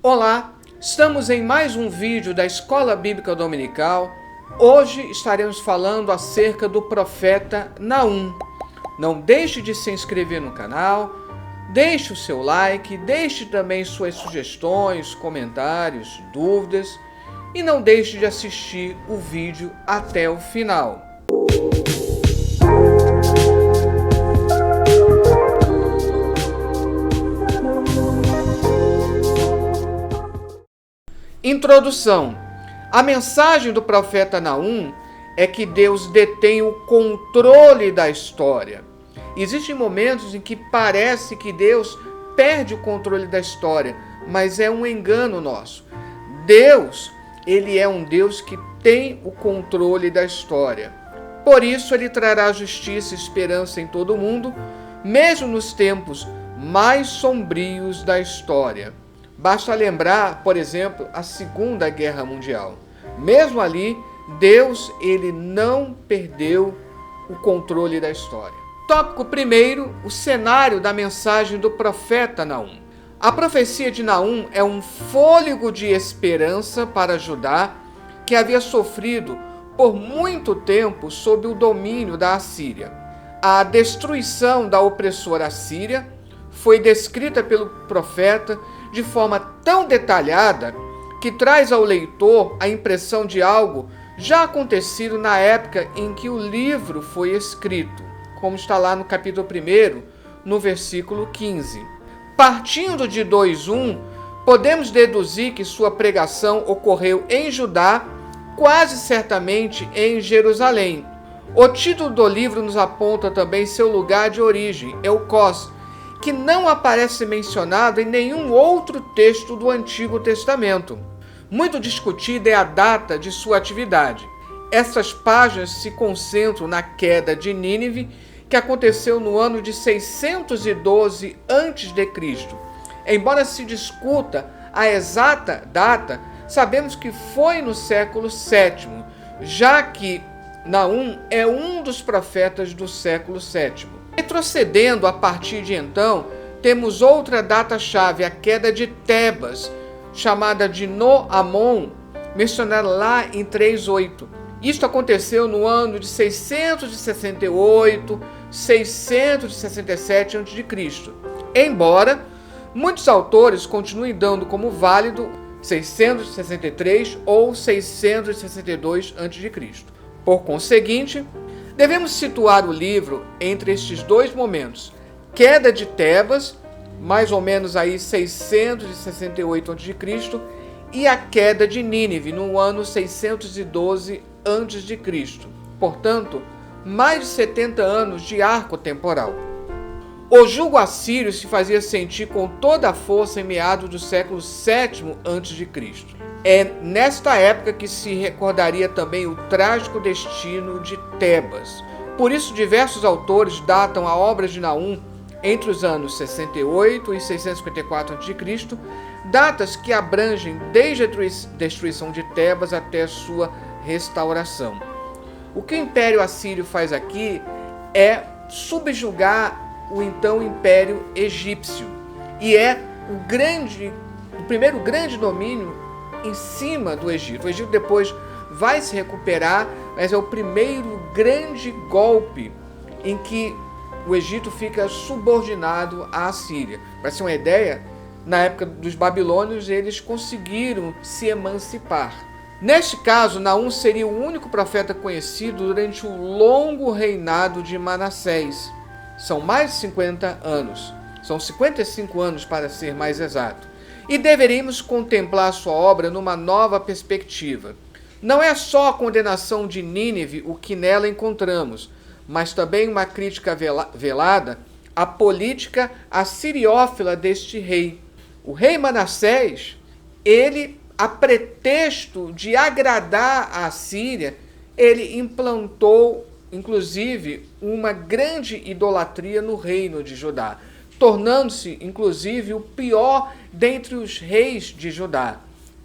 Olá, estamos em mais um vídeo da Escola Bíblica Dominical. Hoje estaremos falando acerca do profeta Naum. Não deixe de se inscrever no canal, deixe o seu like, deixe também suas sugestões, comentários, dúvidas e não deixe de assistir o vídeo até o final. Introdução. A mensagem do profeta Naum é que Deus detém o controle da história. Existem momentos em que parece que Deus perde o controle da história, mas é um engano nosso. Deus, ele é um Deus que tem o controle da história. Por isso, ele trará justiça e esperança em todo o mundo, mesmo nos tempos mais sombrios da história. Basta lembrar, por exemplo, a Segunda Guerra Mundial. Mesmo ali, Deus ele não perdeu o controle da história. Tópico 1, o cenário da mensagem do profeta Naum. A profecia de Naum é um fôlego de esperança para Judá, que havia sofrido por muito tempo sob o domínio da Assíria. A destruição da opressora Assíria foi descrita pelo profeta de forma tão detalhada que traz ao leitor a impressão de algo já acontecido na época em que o livro foi escrito, como está lá no capítulo 1, no versículo 15. Partindo de 2:1, podemos deduzir que sua pregação ocorreu em Judá, quase certamente em Jerusalém. O título do livro nos aponta também seu lugar de origem, Elcós, que não aparece mencionado em nenhum outro texto do Antigo Testamento. Muito discutida é a data de sua atividade. Essas páginas se concentram na queda de Nínive, que aconteceu no ano de 612 a.C. Embora se discuta a exata data, sabemos que foi no século VII, já que Naum é um dos profetas do século VII. Retrocedendo a partir de então, temos outra data-chave, a queda de Tebas, chamada de No-Amon, mencionada lá em 3:8. Isto aconteceu no ano de 668, 667 a.C., embora muitos autores continuem dando como válido 663 ou 662 a.C. Por conseguinte, devemos situar o livro entre estes dois momentos: queda de Tebas, mais ou menos aí 668 a.C., e a queda de Nínive, no ano 612 a.C. Portanto, mais de 70 anos de arco temporal. O jugo assírio se fazia sentir com toda a força em meados do século VII a.C. É nesta época que se recordaria também o trágico destino de Tebas. Por isso, diversos autores datam a obra de Naum entre os anos 68 e 654 a.C., datas que abrangem desde a destruição de Tebas até sua restauração. O que o Império Assírio faz aqui é subjugar o então Império Egípcio, e é o primeiro grande domínio em cima do Egito. O Egito depois vai se recuperar, mas é o primeiro grande golpe em que o Egito fica subordinado à Assíria. Para ser uma ideia, na época dos babilônios eles conseguiram se emancipar. Neste caso, Naum seria o único profeta conhecido durante o longo reinado de Manassés. São mais de 50 anos. São 55 anos para ser mais exato. E deveríamos contemplar sua obra numa nova perspectiva. Não é só a condenação de Nínive o que nela encontramos, mas também uma crítica velada à política assiriófila deste rei. O rei Manassés, ele, a pretexto de agradar a Assíria, ele implantou, inclusive, uma grande idolatria no reino de Judá, tornando-se, inclusive, o pior dentre os reis de Judá.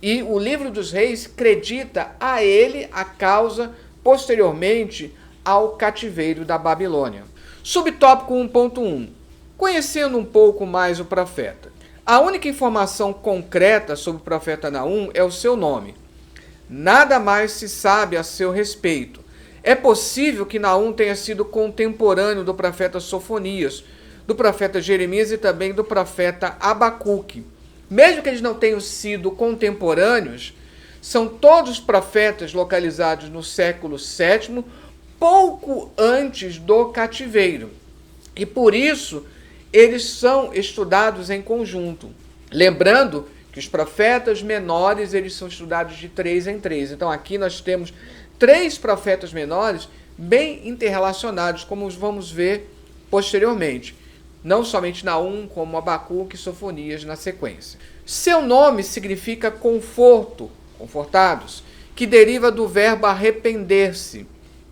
E o livro dos reis acredita a ele a causa, posteriormente, ao cativeiro da Babilônia. Subtópico 1.1. Conhecendo um pouco mais o profeta. A única informação concreta sobre o profeta Naum é o seu nome. Nada mais se sabe a seu respeito. É possível que Naum tenha sido contemporâneo do profeta Sofonias, do profeta Jeremias e também do profeta Abacuque. Mesmo que eles não tenham sido contemporâneos, são todos profetas localizados no século VII, pouco antes do cativeiro. E por isso, eles são estudados em conjunto. Lembrando que os profetas menores, eles são estudados de 3 em 3. Então aqui nós temos 3 profetas menores bem interrelacionados, como vamos ver posteriormente. Não somente Naum, como Abacuque e Sofonias na sequência. Seu nome significa conforto, confortados, que deriva do verbo arrepender-se.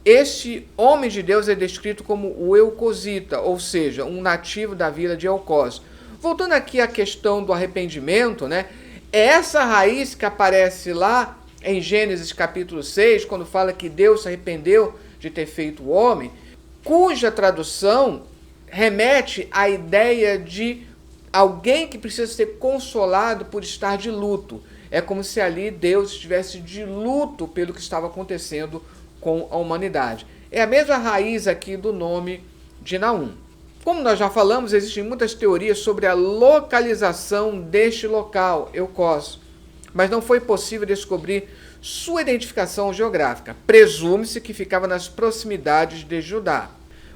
Este homem de Deus é descrito como o Eucosita, ou seja, um nativo da vila de Elcós. Voltando aqui à questão do arrependimento, né? É essa raiz que aparece lá em Gênesis capítulo 6, quando fala que Deus se arrependeu de ter feito o homem, cuja tradução remete à ideia de alguém que precisa ser consolado por estar de luto. É como se ali Deus estivesse de luto pelo que estava acontecendo com a humanidade. É a mesma raiz aqui do nome de Naum. Como nós já falamos, existem muitas teorias sobre a localização deste local, Elcós, mas não foi possível descobrir sua identificação geográfica. Presume-se que ficava nas proximidades de Judá.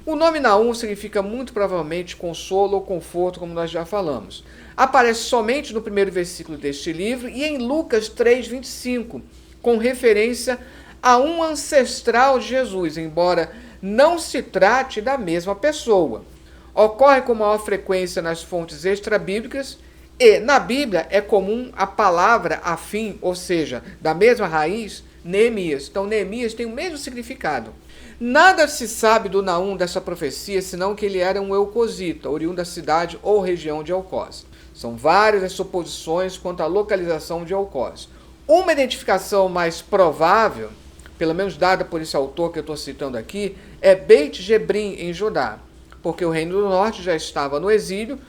O nome Naum significa muito provavelmente consolo ou conforto, como nós já falamos. Aparece somente no primeiro versículo deste livro e em Lucas 3:25, com referência a um ancestral de Jesus, embora não se trate da mesma pessoa. Ocorre com maior frequência nas fontes extrabíblicas e, na Bíblia, é comum a palavra afim, ou seja, da mesma raiz, Neemias. Então, Neemias tem o mesmo significado. Nada se sabe do Naum dessa profecia, senão que ele era um eucosita, oriundo da cidade ou região de Elcós. São várias as suposições quanto à localização de Elcós. Uma identificação mais provável, pelo menos dada por esse autor que eu estou citando aqui, é Beit Jebrim, em Judá, porque o Reino do Norte já estava no exílio,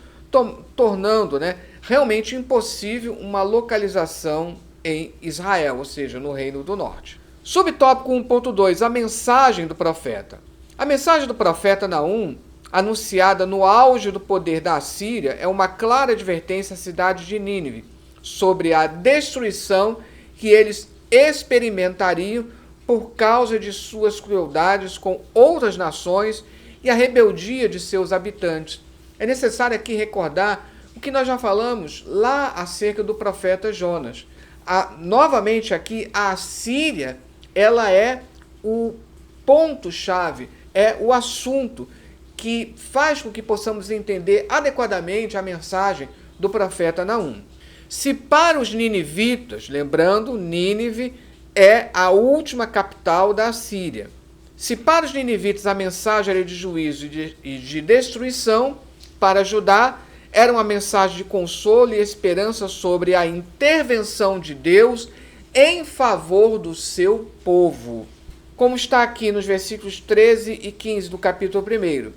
tornando realmente impossível uma localização em Israel, ou seja, no Reino do Norte. Subtópico 1.2, a mensagem do profeta. A mensagem do profeta Naum, anunciada no auge do poder da Assíria, é uma clara advertência à cidade de Nínive sobre a destruição que eles experimentariam por causa de suas crueldades com outras nações e a rebeldia de seus habitantes. É necessário aqui recordar o que nós já falamos lá acerca do profeta Jonas. Novamente aqui, a Assíria, ela é o ponto-chave, é o assunto que faz com que possamos entender adequadamente a mensagem do profeta Naum. Se para os ninivitas, lembrando, Nínive é a última capital da Assíria. Se para os ninivitas a mensagem era de juízo e de destruição, para Judá era uma mensagem de consolo e esperança sobre a intervenção de Deus em favor do seu povo. Como está aqui nos versículos 13 e 15 do capítulo 1.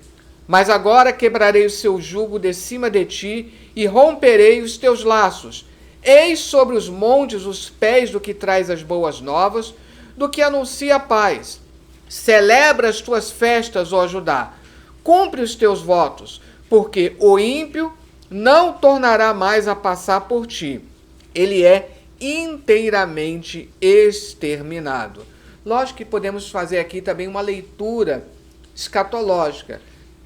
Mas agora quebrarei o seu jugo de cima de ti e romperei os teus laços. Eis sobre os montes os pés do que traz as boas novas, do que anuncia a paz. Celebra as tuas festas, ó Judá. Cumpre os teus votos, porque o ímpio não tornará mais a passar por ti. Ele é inteiramente exterminado. Lógico que podemos fazer aqui também uma leitura escatológica.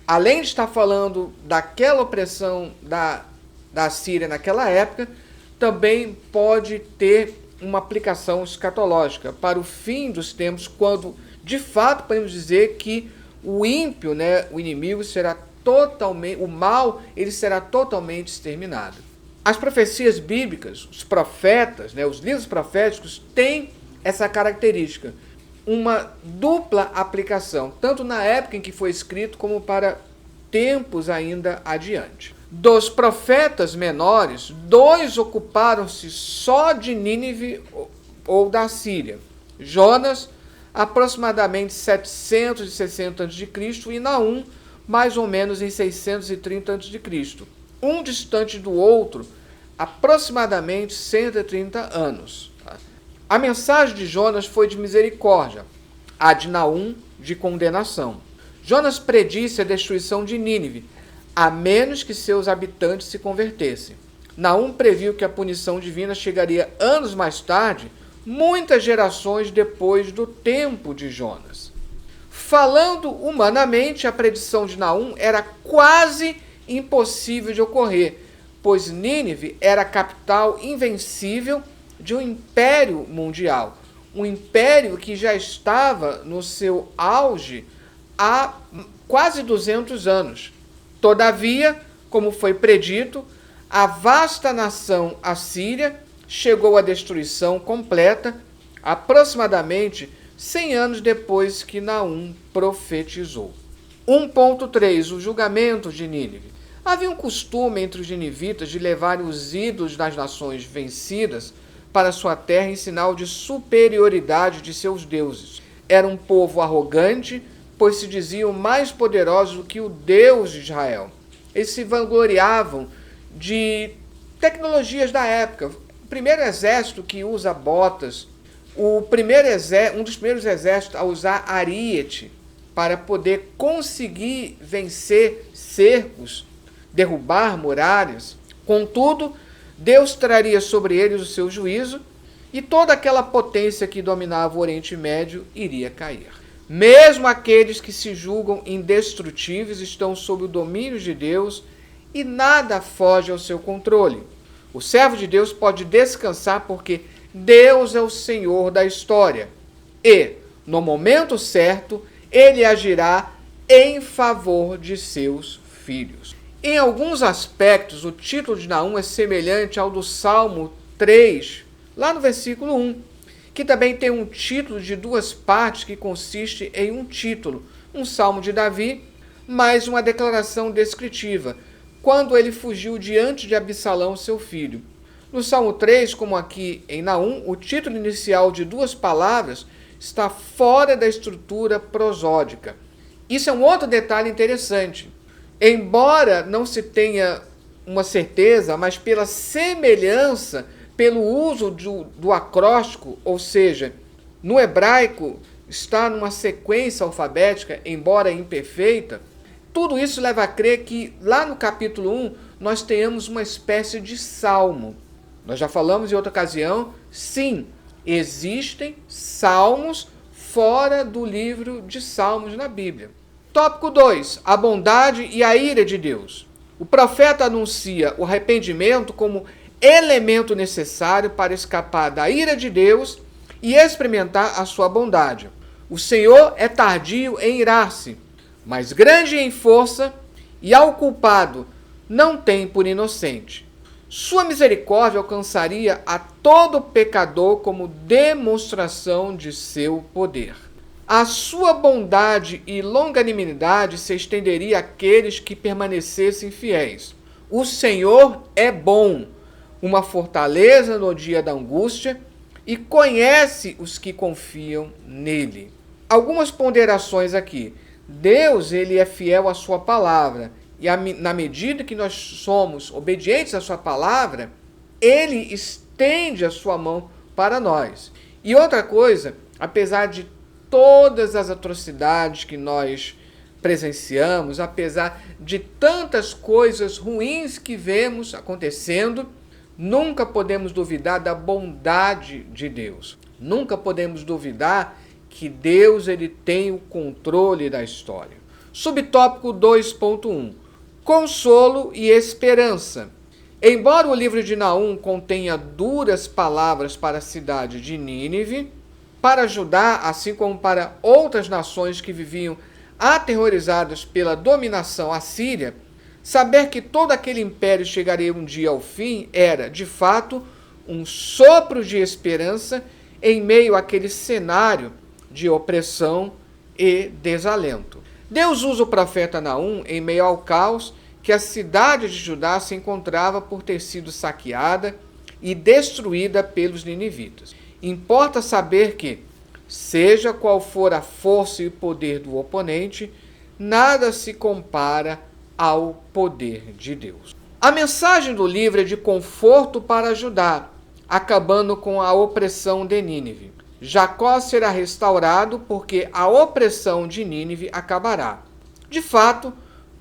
Além de estar falando daquela opressão da Síria naquela época, também pode ter uma aplicação escatológica para o fim dos tempos, quando de fato podemos dizer que o ímpio, o inimigo, será totalmente, o mal, ele será totalmente exterminado. As profecias bíblicas, os profetas, os livros proféticos têm essa característica, uma dupla aplicação, tanto na época em que foi escrito, como para tempos ainda adiante. Dos profetas menores, 2 ocuparam-se só de Nínive ou da Síria. Jonas, aproximadamente 760 a.C., e Naum, mais ou menos em 630 a.C. um distante do outro, aproximadamente 130 anos. A mensagem de Jonas foi de misericórdia, a de Naum de condenação. Jonas predisse a destruição de Nínive, a menos que seus habitantes se convertessem. Naum previu que a punição divina chegaria anos mais tarde, muitas gerações depois do tempo de Jonas. Falando humanamente, a predição de Naum era quase impossível de ocorrer, pois Nínive era a capital invencível de um império mundial, um império que já estava no seu auge há quase 200 anos. Todavia, como foi predito, a vasta nação assíria chegou à destruição completa aproximadamente 100 anos depois que Naum profetizou. 1.3. O julgamento de Nínive. Havia um costume entre os ninivitas de levarem os ídolos das nações vencidas para sua terra em sinal de superioridade de seus deuses. Era um povo arrogante, pois se diziam mais poderosos do que o Deus de Israel. Eles se vangloriavam de tecnologias da época. O primeiro exército que usa botas, um dos primeiros exércitos a usar ariete para poder conseguir vencer cercos, derrubar muralhas. Contudo, Deus traria sobre eles o seu juízo e toda aquela potência que dominava o Oriente Médio iria cair. Mesmo aqueles que se julgam indestrutíveis estão sob o domínio de Deus e nada foge ao seu controle. O servo de Deus pode descansar porque Deus é o Senhor da história e, no momento certo, ele agirá em favor de seus filhos. Em alguns aspectos, o título de Naum é semelhante ao do Salmo 3, lá no versículo 1, que também tem um título de duas partes que consiste em um título, um salmo de Davi, mais uma declaração descritiva, quando ele fugiu diante de Absalão, seu filho. No Salmo 3, como aqui em Naum, o título inicial de duas palavras está fora da estrutura prosódica. Isso é um outro detalhe interessante. Embora não se tenha uma certeza, mas pela semelhança, pelo uso do acróstico, ou seja, no hebraico está numa sequência alfabética, embora imperfeita, tudo isso leva a crer que lá no capítulo 1 nós tenhamos uma espécie de salmo. Nós já falamos em outra ocasião, sim, existem salmos fora do livro de Salmos na Bíblia. Tópico 2. A bondade e a ira de Deus. O profeta anuncia o arrependimento como elemento necessário para escapar da ira de Deus e experimentar a sua bondade. O Senhor é tardio em irar-se, mas grande em força, e ao culpado não tem por inocente. Sua misericórdia alcançaria a todo pecador como demonstração de seu poder. A sua bondade e longanimidade se estenderia àqueles que permanecessem fiéis. O Senhor é bom, uma fortaleza no dia da angústia, e conhece os que confiam nele. Algumas ponderações aqui. Deus, ele é fiel à sua palavra, e na medida que nós somos obedientes à sua palavra, ele estende a sua mão para nós. E outra coisa, apesar de todas as atrocidades que nós presenciamos, apesar de tantas coisas ruins que vemos acontecendo, nunca podemos duvidar da bondade de Deus. Nunca podemos duvidar que Deus ele tem o controle da história. Subtópico 2.1. Consolo e esperança. Embora o livro de Naum contenha duras palavras para a cidade de Nínive, para Judá, assim como para outras nações que viviam aterrorizadas pela dominação assíria, saber que todo aquele império chegaria um dia ao fim era, de fato, um sopro de esperança em meio àquele cenário de opressão e desalento. Deus usa o profeta Naum em meio ao caos que a cidade de Judá se encontrava por ter sido saqueada e destruída pelos ninivitas. Importa saber que, seja qual for a força e o poder do oponente, nada se compara ao poder de Deus. A mensagem do livro é de conforto para Judá, acabando com a opressão de Nínive. Jacó será restaurado porque a opressão de Nínive acabará. De fato,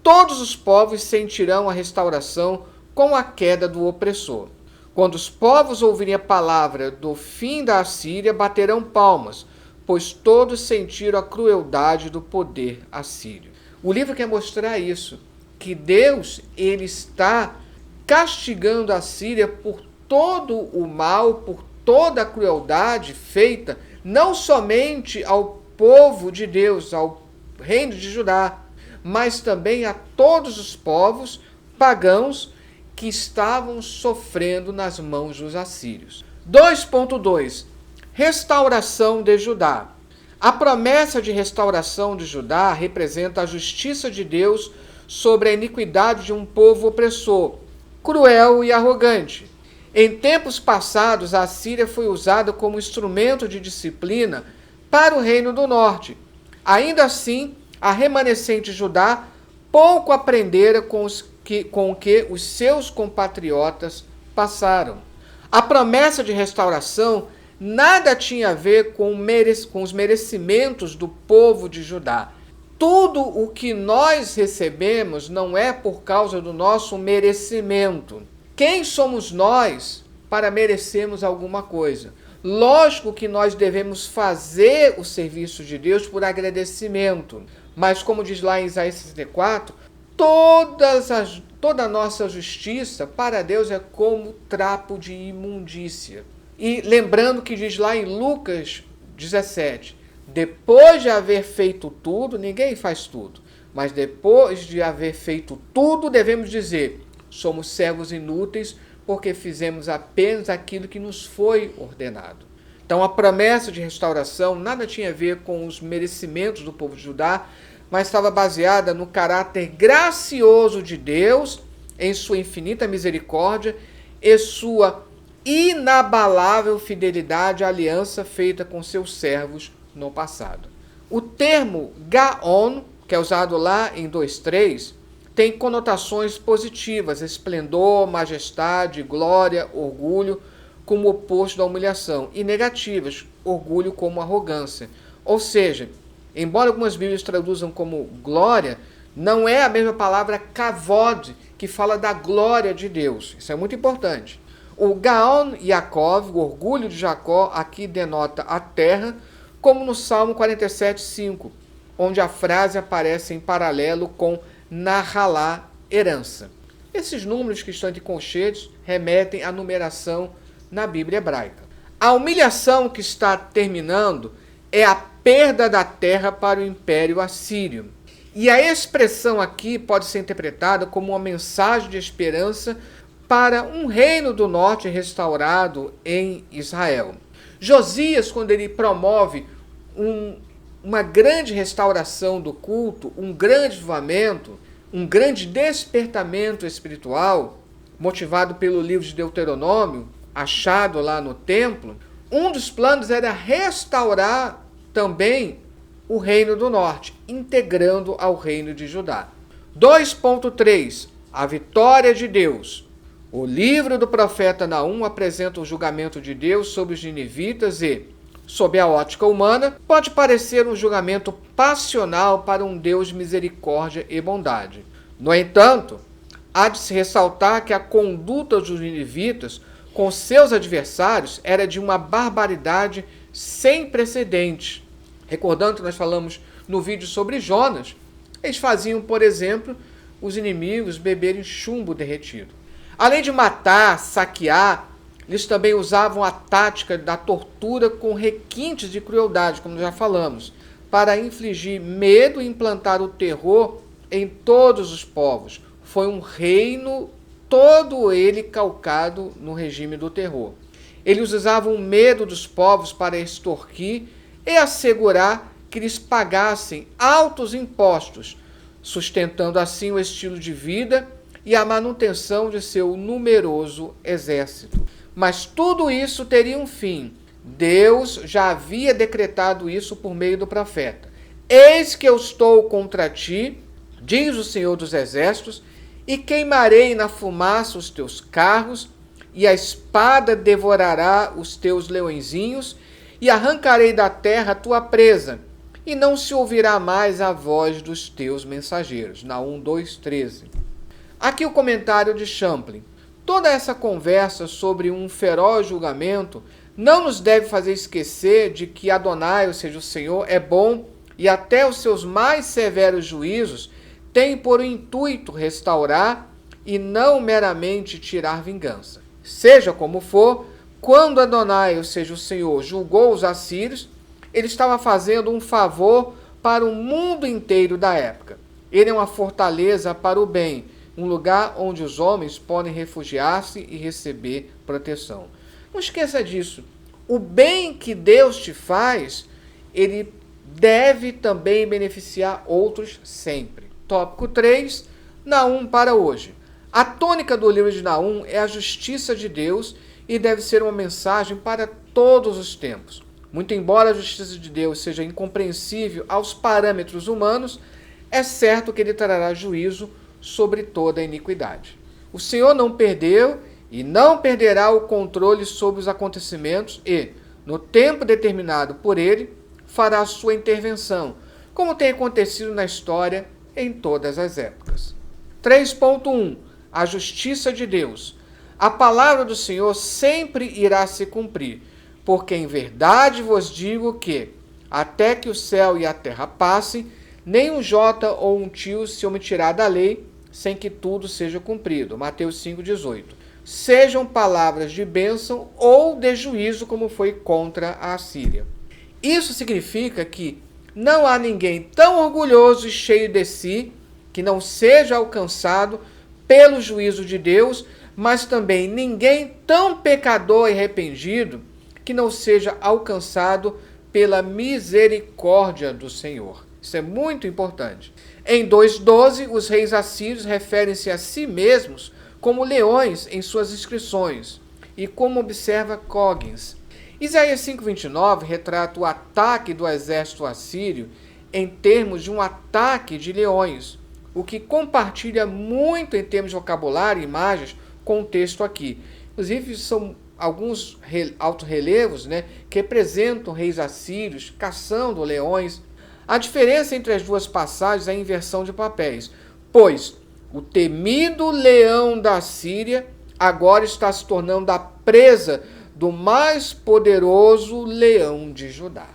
todos os povos sentirão a restauração com a queda do opressor. Quando os povos ouvirem a palavra do fim da Assíria, baterão palmas, pois todos sentiram a crueldade do poder assírio. O livro quer mostrar isso, que Deus ele está castigando a Síria por todo o mal, por toda a crueldade feita, não somente ao povo de Deus, ao reino de Judá, mas também a todos os povos pagãos que estavam sofrendo nas mãos dos assírios. 2.2. Restauração de Judá. A promessa de restauração de Judá representa a justiça de Deus sobre a iniquidade de um povo opressor, cruel e arrogante. Em tempos passados, a Assíria foi usada como instrumento de disciplina para o Reino do Norte. Ainda assim, a remanescente Judá pouco aprendera com o que os seus compatriotas passaram. A promessa de restauração nada tinha a ver com os merecimentos do povo de Judá. Tudo o que nós recebemos não é por causa do nosso merecimento. Quem somos nós para merecermos alguma coisa? Lógico que nós devemos fazer o serviço de Deus por agradecimento. Mas como diz lá em Isaías 64, toda a nossa justiça para Deus é como trapo de imundícia. E lembrando que diz lá em Lucas 17, depois de haver feito tudo, ninguém faz tudo, mas depois de haver feito tudo, devemos dizer, somos servos inúteis, porque fizemos apenas aquilo que nos foi ordenado. Então a promessa de restauração nada tinha a ver com os merecimentos do povo de Judá, mas estava baseada no caráter gracioso de Deus, em sua infinita misericórdia e sua inabalável fidelidade à aliança feita com seus servos no passado. O termo Gaon, que é usado lá em 2.3, tem conotações positivas, esplendor, majestade, glória, orgulho, como oposto da humilhação, e negativas, orgulho como arrogância. Ou seja, embora algumas Bíblias traduzam como glória, não é a mesma palavra kavod, que fala da glória de Deus. Isso é muito importante. O Gaon Yaakov, o orgulho de Jacó, aqui denota a terra, como no Salmo 47:5, onde a frase aparece em paralelo com Nahalá, herança. Esses números que estão entre colchetes remetem à numeração na Bíblia hebraica. A humilhação que está terminando é a perda da terra para o Império Assírio. E a expressão aqui pode ser interpretada como uma mensagem de esperança para um reino do norte restaurado em Israel. Josias, quando ele promove uma grande restauração do culto, um grande avivamento, um grande despertamento espiritual, motivado pelo livro de Deuteronômio, achado lá no templo, um dos planos era restaurar também o reino do norte, integrando ao reino de Judá. 2.3. A vitória de Deus. O livro do profeta Naum apresenta o julgamento de Deus sobre os ninivitas e, sob a ótica humana, pode parecer um julgamento passional para um Deus de misericórdia e bondade. No entanto, há de se ressaltar que a conduta dos ninivitas com seus adversários era de uma barbaridade sem precedentes. Recordando que nós falamos no vídeo sobre Jonas, eles faziam, por exemplo, os inimigos beberem chumbo derretido. Além de matar, saquear, eles também usavam a tática da tortura com requintes de crueldade, como já falamos, para infligir medo e implantar o terror em todos os povos. Foi um reino todo ele calcado no regime do terror. Eles usavam o medo dos povos para extorquir e assegurar que lhes pagassem altos impostos, sustentando assim o estilo de vida e a manutenção de seu numeroso exército. Mas tudo isso teria um fim. Deus já havia decretado isso por meio do profeta. Eis que eu estou contra ti, diz o Senhor dos Exércitos, e queimarei na fumaça os teus carros, e a espada devorará os teus leõezinhos, e arrancarei da terra a tua presa, e não se ouvirá mais a voz dos teus mensageiros. Naum 2,13. Aqui o comentário de Champlin. Toda essa conversa sobre um feroz julgamento não nos deve fazer esquecer de que Adonai, ou seja, o Senhor, é bom e até os seus mais severos juízos têm por intuito restaurar e não meramente tirar vingança. Seja como for, quando Adonai, ou seja, o Senhor, julgou os assírios, ele estava fazendo um favor para o mundo inteiro da época. Ele é uma fortaleza para o bem, um lugar onde os homens podem refugiar-se e receber proteção. Não esqueça disso. O bem que Deus te faz, ele deve também beneficiar outros sempre. Tópico 3, Naum para hoje. A tônica do livro de Naum é a justiça de Deus e deve ser uma mensagem para todos os tempos. Muito embora a justiça de Deus seja incompreensível aos parâmetros humanos, é certo que ele trará juízo sobre toda a iniquidade. O Senhor não perdeu e não perderá o controle sobre os acontecimentos e, no tempo determinado por ele, fará a sua intervenção, como tem acontecido na história em todas as épocas. 3.1. A justiça de Deus. A palavra do Senhor sempre irá se cumprir, porque em verdade vos digo que, até que o céu e a terra passem, nem um jota ou um tio se omitirá da lei, sem que tudo seja cumprido. Mateus 5,18. Sejam palavras de bênção ou de juízo, como foi contra a Assíria. Isso significa que não há ninguém tão orgulhoso e cheio de si que não seja alcançado pelo juízo de Deus, mas também ninguém tão pecador e arrependido que não seja alcançado pela misericórdia do Senhor. Isso é muito importante. Em 2,12, os reis assírios referem-se a si mesmos como leões em suas inscrições, e como observa Coggins. Isaías 5,29 retrata o ataque do exército assírio em termos de um ataque de leões, o que compartilha muito em termos de vocabulário e imagens com o texto aqui. Inclusive, são alguns alto-relevos, que representam reis assírios caçando leões. A diferença entre as duas passagens é a inversão de papéis, pois o temido leão da Síria agora está se tornando a presa do mais poderoso leão de Judá.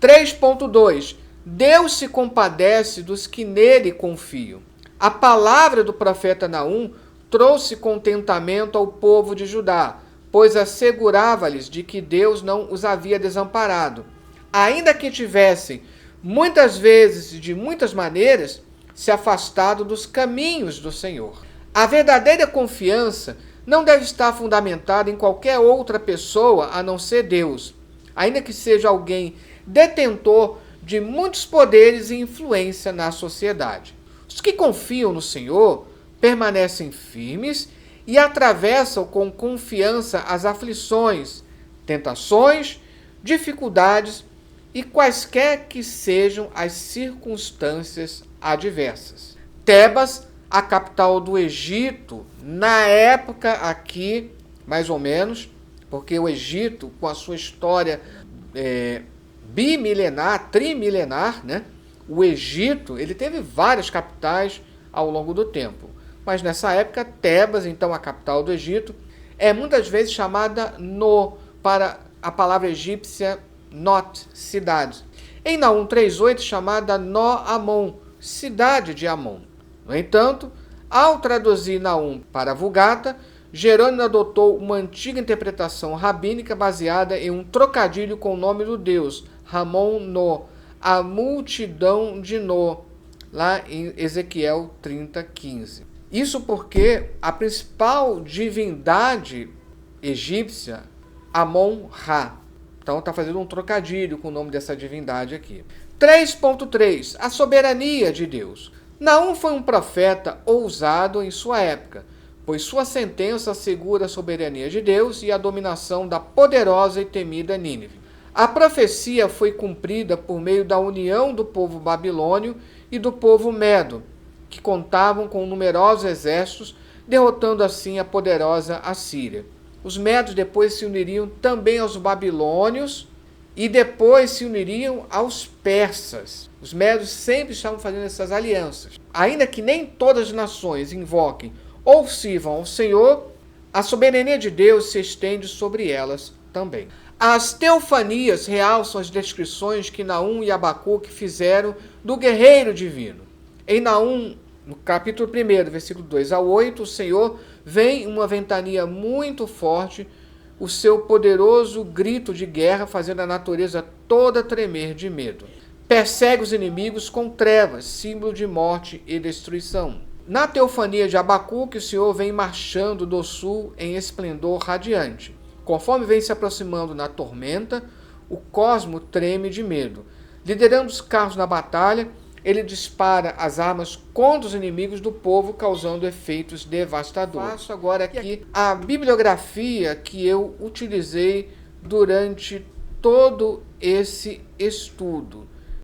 3.2. Deus se compadece dos que nele confiam. A palavra do profeta Naum trouxe contentamento ao povo de Judá, pois assegurava-lhes de que Deus não os havia desamparado, ainda que tivessem muitas vezes e de muitas maneiras se afastado dos caminhos do Senhor. A verdadeira confiança não deve estar fundamentada em qualquer outra pessoa a não ser Deus, ainda que seja alguém detentor de muitos poderes e influência na sociedade. Os que confiam no Senhor permanecem firmes e atravessam com confiança as aflições, tentações, dificuldades e quaisquer que sejam as circunstâncias adversas. Tebas, a capital do Egito, na época aqui, mais ou menos, porque o Egito, com a sua história bimilenar, trimilenar, o Egito, ele teve várias capitais ao longo do tempo. Mas nessa época, Tebas, então a capital do Egito, é muitas vezes chamada para a palavra egípcia Not, cidade. Em Naum 3,8, chamada No-Amon, cidade de Amon. No entanto, ao traduzir Naum para a Vulgata, Jerônimo adotou uma antiga interpretação rabínica baseada em um trocadilho com o nome do deus, Ramon-No, a multidão de No, lá em Ezequiel 30:15. Isso porque a principal divindade egípcia, Amon-Ra. Então está fazendo um trocadilho com o nome dessa divindade aqui. 3.3. A soberania de Deus. Naum foi um profeta ousado em sua época, pois sua sentença assegura a soberania de Deus e a dominação da poderosa e temida Nínive. A profecia foi cumprida por meio da união do povo babilônio e do povo medo, que contavam com numerosos exércitos, derrotando assim a poderosa Assíria. Os medos depois se uniriam também aos babilônios e depois se uniriam aos persas. Os medos sempre estavam fazendo essas alianças. Ainda que nem todas as nações invoquem ou sirvam ao Senhor, a soberania de Deus se estende sobre elas também. As teofanias realçam as descrições que Naum e Abacuque fizeram do guerreiro divino. Em Naum, no capítulo 1, versículo 2 ao 8, o Senhor vem em uma ventania muito forte, o seu poderoso grito de guerra fazendo a natureza toda tremer de medo. Persegue os inimigos com trevas, símbolo de morte e destruição. Na teofania de Abacuque, o Senhor vem marchando do sul em esplendor radiante. Conforme vem se aproximando na tormenta, o cosmo treme de medo. Liderando os carros na batalha, ele dispara as armas contra os inimigos do povo, causando efeitos devastadores. Faço agora aqui a bibliografia que eu utilizei durante todo esse estudo.